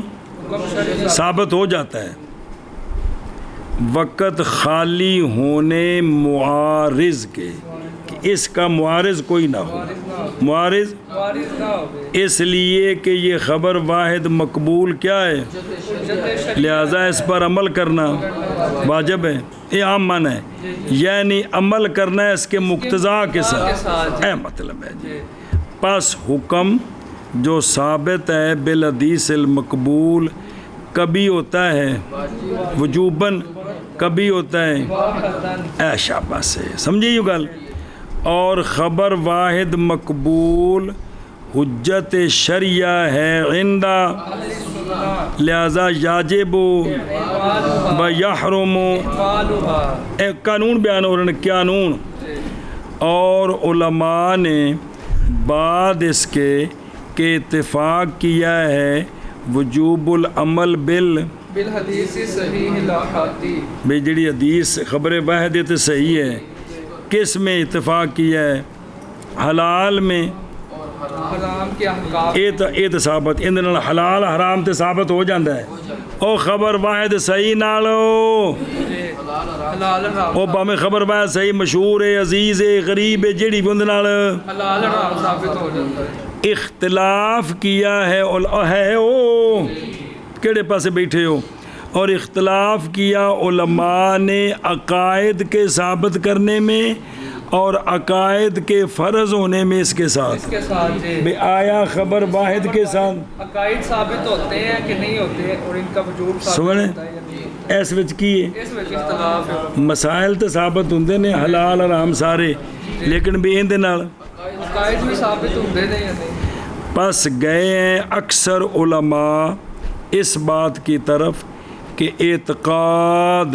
S1: ثابت ہو جاتا ہے. وقت خالی ہونے معارض کے کہ اس کا معارض کوئی نہ ہو. معارض اس لیے کہ یہ خبر واحد مقبول کیا ہے، لہذا اس پر عمل کرنا واجب ہے. یہ عام معنی ہے، یعنی عمل کرنا ہے اس کے مقتضا کے ساتھ. اے مطلب ہے جی. پس حکم جو ثابت ہے بالحدیث المقبول کبھی ہوتا ہے وجوباً، کبھی ہوتا ہے اے شاباش سے سمجھے یہ گل. اور خبر واحد مقبول حجت شرعیہ ہے عندہ، لہذا یاجب و یحرم. ایک قانون بیان ہو رہا ہے، قانون. اور علماء نے بعد اس کے کہ اتفاق کیا ہے وجوب العمل
S3: بالحدیث صحیح الاحادی.
S1: بھئی جڑی حدیث خبر واحد تے صحیح ہے، کس میں اتفاق کیا ہے؟ حلال میں.
S3: حرام کے احکام
S1: یہ تو ثابت اندر نال حلال حرام تے ثابت ہو جاتا ہے. او خبر واحد صحیح نال
S3: حلال حرام،
S1: او باویں خبر واحد صحیح مشہور ہے، عزیز ہے، غریب ہے، جڑی بھی اندر نال
S3: حلال حرام ثابت ہو جاتا ہے.
S1: اختلاف کیا ہے او کیڑے پاسے بیٹھے ہو، اور اختلاف کیا علماء نے عقائد کے ثابت کرنے میں اور عقائد کے فرض ہونے میں اس کے ساتھ.
S3: جی
S1: بے آیا خبر واحد کے ساتھ
S3: عقائد ثابت ہوتے ہیں کہ نہیں ہوتے، اور ان کا وجوب ثابت
S1: سمجھیں
S3: ہوتا ہے.
S1: اس وچ کی ہے
S3: اس میں اختلاف ہے.
S1: مسائل تو ثابت ہوندے نے حلال حرام سارے، لیکن بھی اندے نال
S3: عقائد بھی ثابت ہوتے نہیں.
S1: پس گئے ہیں اکثر علماء اس بات کی طرف کہ اعتقاد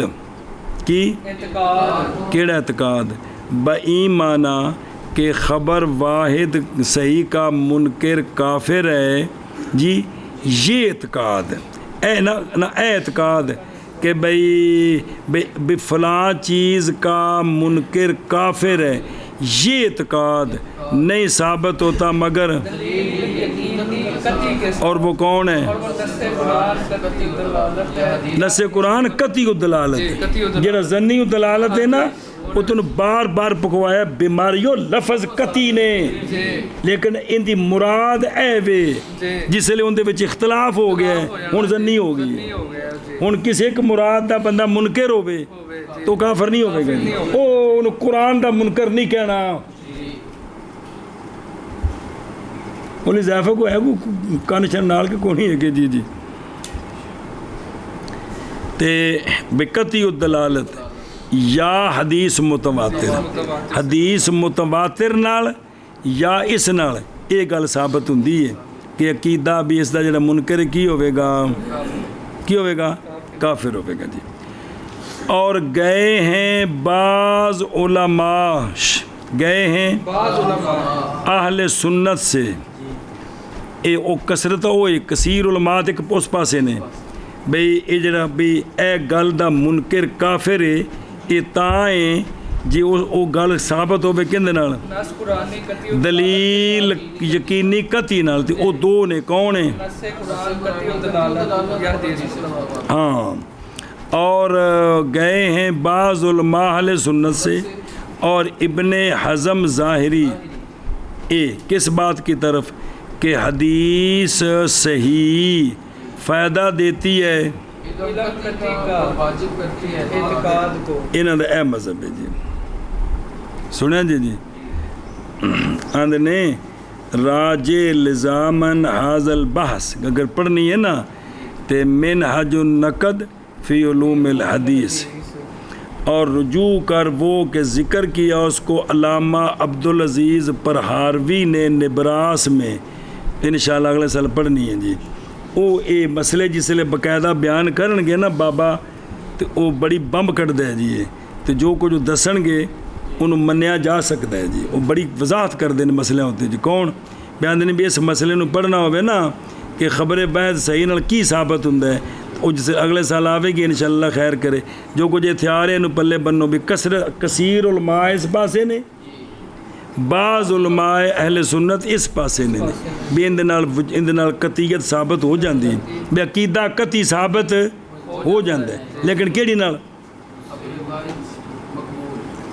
S1: کی کیڑا اعتقاد بایمانہ کہ خبر واحد صحیح کا منکر کافر ہے جی. یہ اعتقاد اے نہ اعتقاد کہ بھئی فلاں چیز کا منکر کافر ہے، یہ اعتقاد نہیں ثابت ہوتا مگر. اور وہ کون ہے؟ نص قرآن قطعی الدلالت. جڑا ظنی الدلالت ہے نا وہ تن بار بار پکوایا بیماریوں لفظ قطعی نے، لیکن ان دی مراد اے وے جس لئے ان دے وچ اختلاف ہو گیا ہے. ہن ظنی ہو گئی، ہن کسی ایک مراد دا بندہ منکر ہوئے تو کافر نہیں ہوئے گا. او قرآن دا منکر نہیں کہنا. انہیں اضافہ کو ہے وہ کانشن نال کے کونی ہے کہ جی جی تے بقطعی الدلالت یا حدیث متواتر. حدیث متواتر نال یا اس نال یہ گل ثابت ہوندی ہے کہ عقیدہ بھی اس دا جڑا منکر کی ہوئے گا کافر ہوئے گا جی. اور گئے ہیں بعض علماء اہل سنت سے، اے او کثرت ہوئے کثیر علماء ایک اس پاسے نے بھئی اے جڑا بھی اے گل دا منکر کافر ہے اے تائیں جی او گل ثابت ہوئے کندے نال دلیل یقینی قطعی نال تھی. او دو نے کون ہیں؟ ہاں. اور گئے ہیں بعض علماء اہل سنت سے اور ابن حزم ظاہری کس بات کی طرف کہ حدیث صحیح فائدہ دیتی ہے انہوں نے اے مذہب ہے جی. سنیں جی آندھے نے راجے لزامن حاضل بحث اگر پڑھنی ہے نا تے منہج النقد فی علوم الحدیث، اور رجوع کر وہ کہ ذکر کیا اس کو علامہ عبدالعزیز پرہاروی نے نبراس میں، انشاءاللہ اگلے سال پڑھنی ہے جی. وہ اے مسئلے جس لئے باقاعدہ بیان کرن گے نا بابا تو وہ بڑی بمب کٹ دے جی. تو جو کچھ دسن گے انہوں منیا جا سکتا ہے جی. وہ بڑی وضاحت کر دیں مسئلے ہوتے جی. کون بیان دینے بھی اس مسئلے نو پڑھنا ہوئے نا کہ خبر بعد صحیح نال کی ثابت ہوں ہے، وہ جس اگلے سال آوے گی انشاءاللہ خیر کرے. جو کچھ اتھیار ہے انہوں پلے بنو بھی کثیر علماء اس پاسے نے بعض علماء اہل سنت اس پاسے نے بھی اندے نال قطعیت ثابت ہو جاندی بھی عقیدہ قطعی ثابت ہو جاندا ہے لیکن کیڑی نال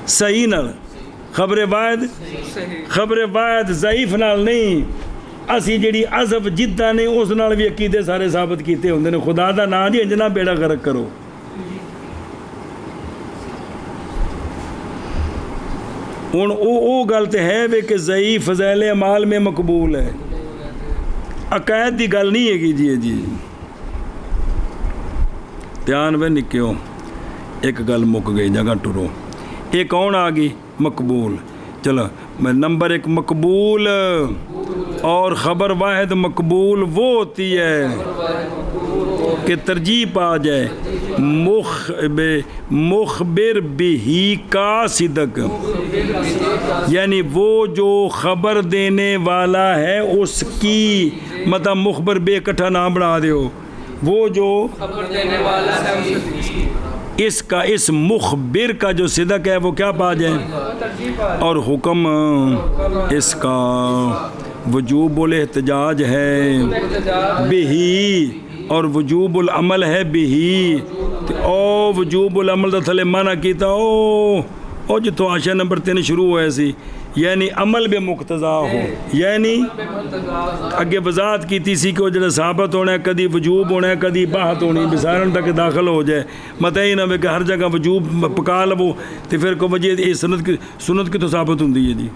S1: صحیح نال خبر واحد ضعیف نال نہیں اسی جڑی عذب جدہ نے اس نال بھی عقیدے سارے ثابت کیتے ہوندے نے خدا دا نام جی انجنا بیڑا غرق کرو ہن او گل تے ہے وے کہ ضعیف فضائل اعمال میں مقبول ہے عقائد دی گل نہیں ہے جی دھیان وے نکیو ایک گل مک گئی جگہ ٹرو ایک کون آ گئی مقبول چلو میں نمبر ایک مقبول اور خبر واحد مقبول وہ ہوتی ہے کہ ترجیح پا جائے مخبر بہی کا صدق یعنی وہ جو خبر دینے والا ہے اس کی مطلب مخبر بے اکٹھا نام بنا دیو وہ جو
S3: خبر دینے والا ہے
S1: اس کا اس مخبر کا جو صدق ہے وہ کیا پا جائے اور حکم اس کا وجوب الاحتجاج ہے بہی اور وجوب العمل ہے بہی او وجوب العمل دا تھلے مانا کیتا او جتو آشا نمبر 3 شروع ہوئے سی یعنی عمل بے مقتضا ہو یعنی اگے وضاحت کیتی سی کہ وہ جڑا ثابت ہونا ہے کدی وجوب ہونا ہے کدی باحت ہونی بسارن تک داخل ہو جائے مطلب یہ نہ کہ ہر جگہ وجوب پکا لو تو پھر کو وجہ یہ سنت کی تو ثابت ہوندی ہے جی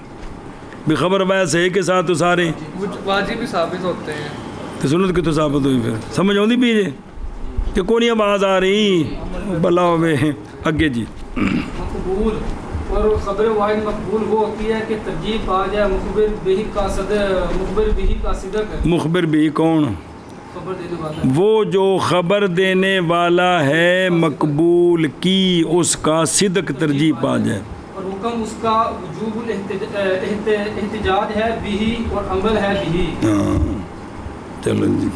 S1: بھی خبر ویسے ہے کہ ساتھ تو سارے
S3: واجب بھی ثابت ہوتے ہیں
S1: تو سنت کی تو ثابت ہوئی پھر سمجھ آؤں بھی جی کہ کونی آواز آ رہی بلا ہوئے اگے جی
S2: مقبول اور خبر واحد مقبول وہ ہوتی ہے کہ ترجیح پا جائے مخبر بہی کا صدق
S1: مخبر بھی کون
S2: خبر دینے والا
S1: وہ جو خبر دینے والا ہے مقبول کی اس کا صدق ترجیح پا جائے
S2: اور حکم اس کا وجوب الاحتجاج ہے بہی اور عمل ہے بہی
S1: چلو جی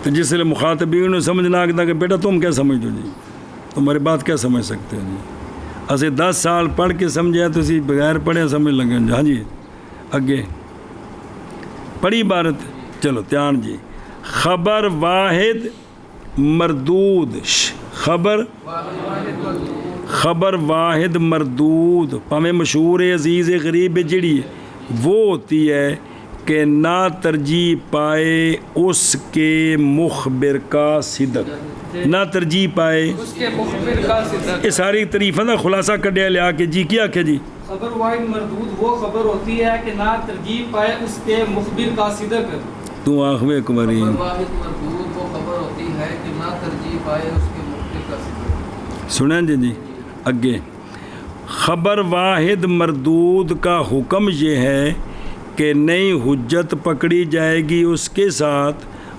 S1: تو جس لیے مخاطبین نے سمجھنا آگتا کہ بیٹا تم کیا سمجھ دو جی تمہاری بات کیا سمجھ سکتے ہیں جی اسے 10 سال پڑھ کے سمجھا تو اسی بغیر پڑھے سمجھ لگے ہاں جی اگے پڑھی عبارت چلو دھیان جی خبر واحد مردود خبر واحد مردود پامیں مشہور عزیز غریب جڑی وہ ہوتی ہے کہ نہ ترجیح پائے اس کے مخبر کا صدق نہ ترجیح پائے
S3: اس کے مخبر کا صدق
S1: یہ ساری تعریفوں کا خلاصہ کڈیا لیا کہ جی کیا کہ جی
S2: خبر واحد مردود وہ خبر ہوتی ہے کہ نہ ترجیح پائے اس کے مخبر کا صدق
S1: تو آخوے ایک باری
S4: خبر واحد مردود وہ خبر ہوتی ہے کہ نہ ترجیح پائے اس کے مخبر کا صدق
S1: سنیں جی اگے خبر واحد مردود کا حکم یہ ہے کہ نئی حجت پکڑی جائے گی اس کے ساتھ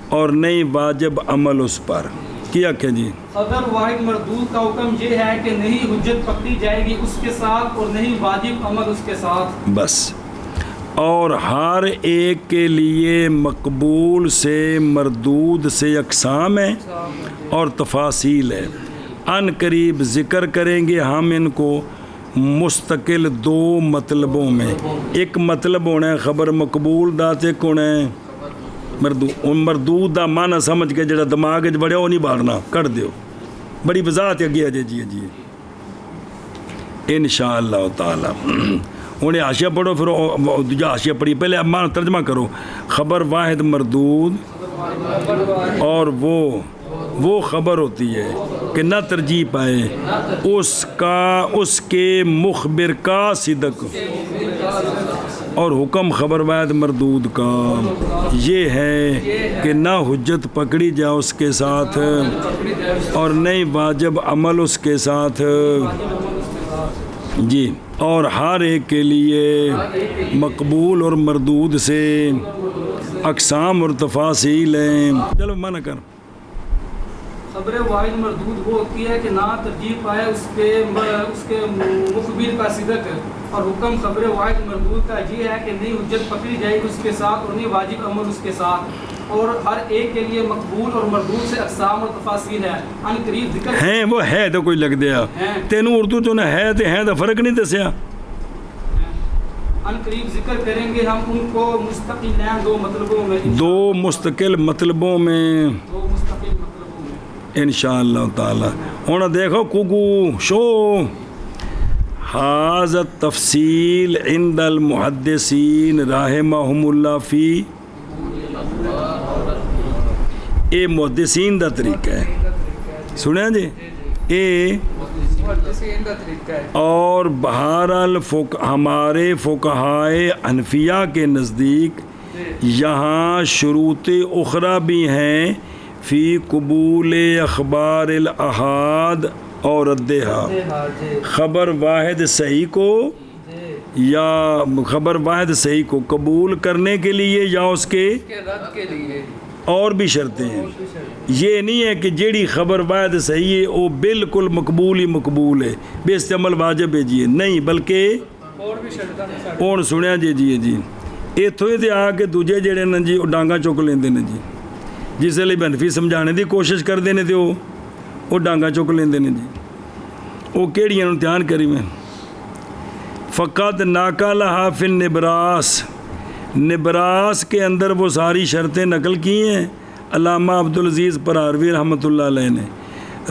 S1: اور نئی واجب عمل اس پر کیا کہ جی
S2: خبر واحد مردود کا حکم یہ ہے کہ نہیں حجت پکڑی جائے گی اس کے ساتھ اور نہیں واجب عمل اس کے ساتھ
S1: بس اور ہر ایک کے لیے مقبول سے مردود سے اقسام ہیں اور تفاصیل ہے ان قریب ذکر کریں گے ہم ان کو مستقل 2 مطلبوں میں ایک مطلب ہونا ہے خبر مقبول دا تے ہونا ہے مردود دا معنی سمجھ کے جڑا دماغ وچ بڑھیا وہ نہیں بارنا کر دیو بڑی وضاحت اگے اجے جی انشاءاللہ تعالی انہیں حاشیہ پڑھو پھر دوجا حاشیہ پڑھی پہلے معنی ترجمہ کرو خبر واحد مردود اور وہ خبر ہوتی ہے کہ نہ ترجیح پائے اس کے مخبر کا صدق اور حکم خبر واحد مردود کا یہ ہے کہ نہ حجت پکڑی جائے اس کے ساتھ اور نہیں واجب عمل اس کے ساتھ جی اور ہر ایک کے لیے مقبول اور مردود سے اقسام اور تفاصیل ہیں چلو منع کر
S2: خبر واحد مردود وہ ہوتی ہے کہ نہ ترجیح پائے اس کے مخبر کا صدق اور حکم خبر واحد مردود کا یہ ہے کہ نئی حجت پکڑی جائے گی اس کے ساتھ اور نئی واجب عمل اس کے ساتھ اور ہر ایک کے لیے مقبول اور مردود سے اقسام اور تفاصیل ہے ان قریب ذکر
S1: ہیں وہ ہے تو کوئی لگ دیا تینوں اردو تو نہ ہے تے ہیں دا فرق نہیں دسیا
S2: ان قریب ذکر کریں گے ہم ان کو مستقلین دو مطلبوں میں
S1: دو مستقل مطلبوں میں انشاءاللہ تعالی. ہن دیکھو کوگو شو حاضر تفصیل عند المحدثین رحمہم اللہ فی اے محدثین دا طریقہ ہے. سنیں جی اے اور بہرحال ہمارے فقہائے حنفیہ کے نزدیک یہاں شروط اخرى بھی ہیں فی قبول اخبار الاحاد اور ردہا. خبر واحد صحیح کو یا خبر واحد صحیح کو قبول کرنے کے لیے یا اس کے
S3: رد کے لیے
S1: اور بھی شرطیں ہیں. یہ نہیں ہے کہ جیڑی خبر واحد صحیح ہے وہ بالکل مقبول ہی مقبول ہے بے استعمال واجب ہے جی نہیں بلکہ
S3: اور بھی شرطاں نے
S1: ہن سنیا جی اتوں ہی تے آ کے دوجے جڑے نے جی وہ ڈانگا چک لیندے نے جی جس لئے حنفی سمجھانے دی کوشش کرتے ہیں تو وہ ڈانگا چک لیندے نے جی. وہ کیڑیاں نوں دھیان کری میں فقط ناقلھا فی النبراس نبراس کے اندر وہ ساری شرطیں نقل کی ہیں علامہ عبدالعزیز پراروی رحمۃ اللہ علیہ نے.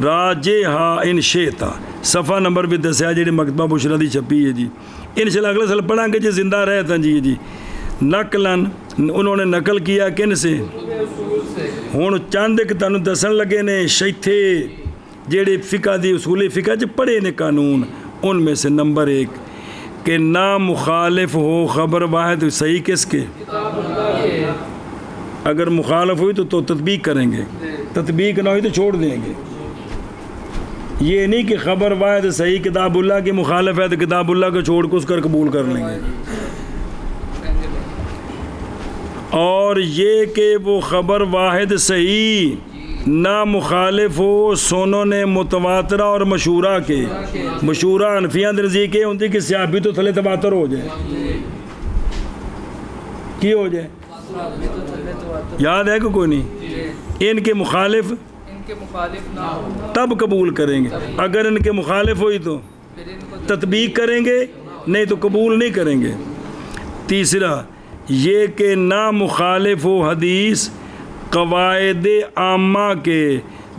S1: راجہا ان شئتا صفحہ نمبر بھی دسیا جی مکتبہ بشرا دی چھپی ہے جی. انشاءاللہ اگلے سال پڑھیں گے جی زندہ رہے تھا جی نقلاً انہوں نے نقل کیا کن سے ہوں چند ایک تانوں دسن لگے نے شیتھے جیڑے فقہ دی اصول فقہ چ پڑھے نے قانون ان میں سے نمبر 1 کہ نہ مخالف ہو خبر واحد صحیح کس کے اگر مخالف ہوئی تو تطبیق کریں گے تطبیق نہ ہوئی تو چھوڑ دیں گے. یہ نہیں کہ خبر واحد صحیح کتاب اللہ کی مخالف ہے تو کتاب اللہ کو چھوڑ کے اس کر قبول کر لیں گے. اور یہ کہ وہ خبر واحد صحیح نہ مخالف ہو سونوں نے متواترہ اور مشہورہ کے مشہورہ حنفیہ دے نزدیک یہ ہوتی کہ صحابی تو تھلے تواتر ہو جائے کی ہو جائے یاد ہے کہ کوئی نہیں ان کے مخالف
S3: نہ ہو
S1: تب قبول کریں گے. اگر ان کے مخالف ہوئی تو تطبیق کریں گے نہیں تو قبول نہیں کریں گے. تیسرا یہ کہ نہ مخالف ہو حدیث قواعد عامہ کے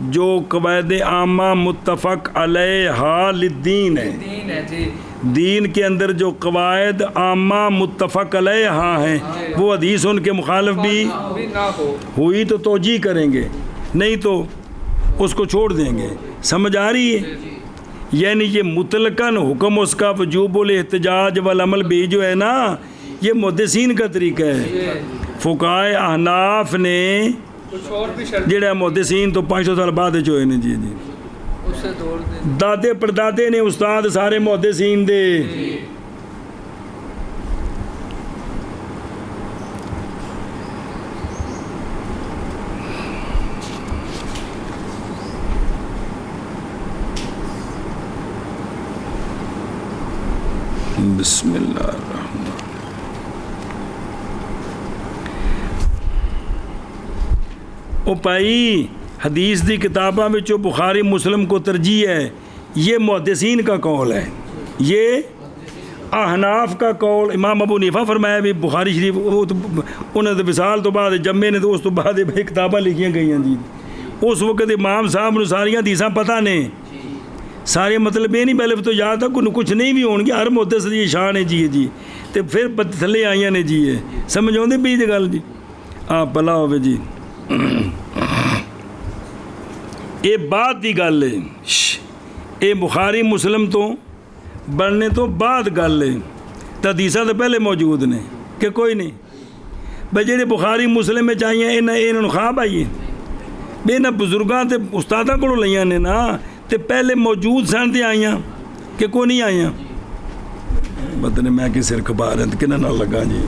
S1: جو قواعد عامہ متفق علیہا للدین ہے دین کے اندر جو قواعد عامہ متفق علیہا ہیں وہ حدیث ان کے مخالف بھی ہوئی تو توجیہ کریں گے نہیں تو اس کو چھوڑ دیں گے. سمجھ آ رہی ہے یعنی یہ مطلقاً حکم اس کا وجوب الاحتجاج والعمل بھی جو ہے نا یہ محدثین کا طریقہ ہے. فقہائے احناف نے جڑا محدثین تو 500 سال بعد جو ہے جی دادے پردادے نے استاد سارے محدثین دے بسم اللہ الرحمن او پائی حدیث دی کتاباں میں جو بخاری مسلم کو ترجیح ہے یہ محدثین کا قول ہے. یہ احناف کا قول امام ابو حنیفہ فرمایا بھی بخاری شریف انہوں نے وصال تو بعد جمعے نے تو اس تو بعد کتاباں لکھیاں گئی ہیں جی. اس وقت امام صاحب نے ساریاں حدیثاں پتہ نے سارے مطلب یہ نہیں پہلے تو یاد تھا کچھ نہیں بھی ہون گے ہر محدث دی شان ہے جی تے پھر تھلے آئیاں نے جی سمجھ آؤندے بھی یہ گل جی بھلا ہوے جی. یہ بات دی گل ہے یہ بخاری مسلم تو بننے تو بعد گل ہے حدیثاں تو پہلے موجود نے کہ کوئی نہیں بھائی جہے بخاری مسلم میں چاہیے انہوں خواب آئیے بے نہ بزرگاں تے استاداں کو لائیاں نے نا تے پہلے موجود سن تے آئیاں کہ کوئی نہیں آئیاں بدنے میں کہ سر کھبار ہیں کہ نہ لگا جی.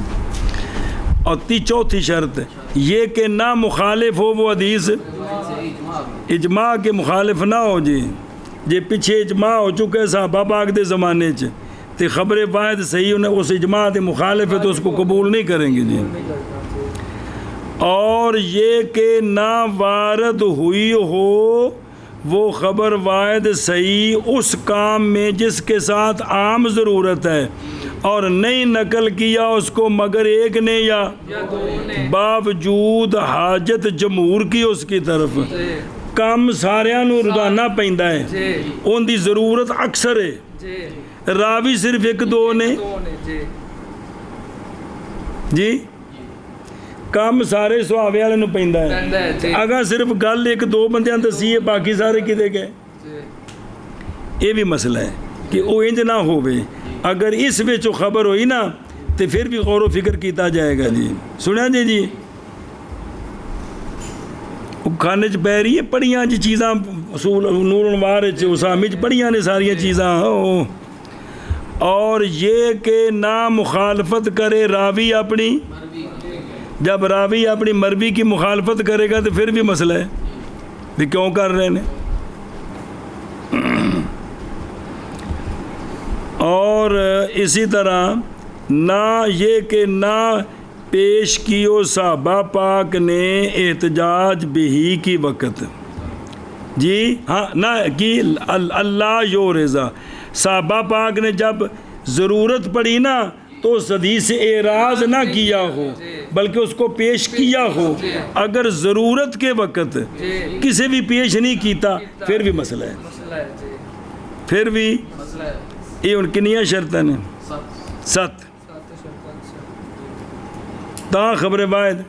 S1: اور چوتھی شرط یہ کہ نہ مخالف ہو وہ حدیث اجماع کے مخالف نہ ہو جی پیچھے اجماع ہو چکے صحابہ پاک دے زمانے چ تے خبر واحد صحیح انہیں اس اجماع دے مخالف ہے تو اس کو قبول نہیں کریں گے جی. اور یہ کہ نہ وارد ہوئی ہو وہ خبر واحد صحیح اس کام میں جس کے ساتھ عام ضرورت ہے اور نہیں نقل کیا اس کو مگر ایک نے یا باوجود حاجت جمہور کی اس کی طرف کام ساریاں نو روزانہ پیندا ہے ان دی ضرورت اکثر ہے راوی صرف ایک دو نے جی کام سارے سہاوے والے نو پیندا ہے اگر صرف گل ایک دو بندیاں دسی ہے باقی سارے کدے گئے یہ بھی مسئلہ ہے کہ وہ انج نہ ہوئے اگر اس وچ خبر ہوئی نا تو پھر بھی غور و فکر کیتا جائے گا جی سنیا جی کھانے چ پی رہی ہے پڑھیاں جی چیزاں اصول نور انوار اسامی چ پڑھیاں نے ساریاں چیزاں اور یہ کہ نہ مخالفت کرے راوی اپنی جب راوی اپنی مربی کی مخالفت کرے گا تو پھر بھی مسئلہ ہے کہ کیوں کر رہے ہیں اور اسی طرح نہ یہ کہ نہ پیش کیو صحابہ پاک نے احتجاج بہی کی وقت جی ہاں نہ کی اللہ یو رضا صحابہ پاک نے جب ضرورت پڑی نا تو اس حدیث سے اعراض نہ کیا ہو بلکہ اس کو پیش کیا ہو اگر ضرورت کے وقت کسی بھی پیش نہیں کیتا پھر بھی مسئلہ ہے پھر بھی یہ ان کنیاں شرطیں نے 7 تا خبر واحد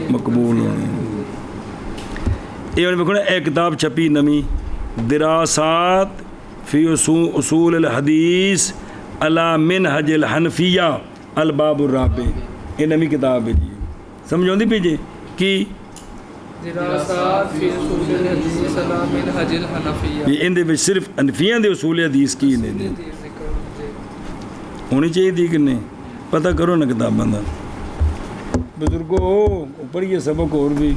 S1: مقبول ہونی یہ انہوں نے ایک کتاب چھپی نمی دراسات فی اصول الحدیث علی منہج الحنفیہ الباب الرابع یہ نمی کتاب ہے جی سمجھو دی پیجھے کی
S3: دراسات فی اصول الحدیث علی منہج الحنفیہ
S1: یہ اندے وچ صرف حنفیاں دے اصول حدیث کی نے ہونی چاہیے تھی کہ نہیں پتہ کرو نا کتاب بندہ بزرگوں پڑھیے سبق اور بھی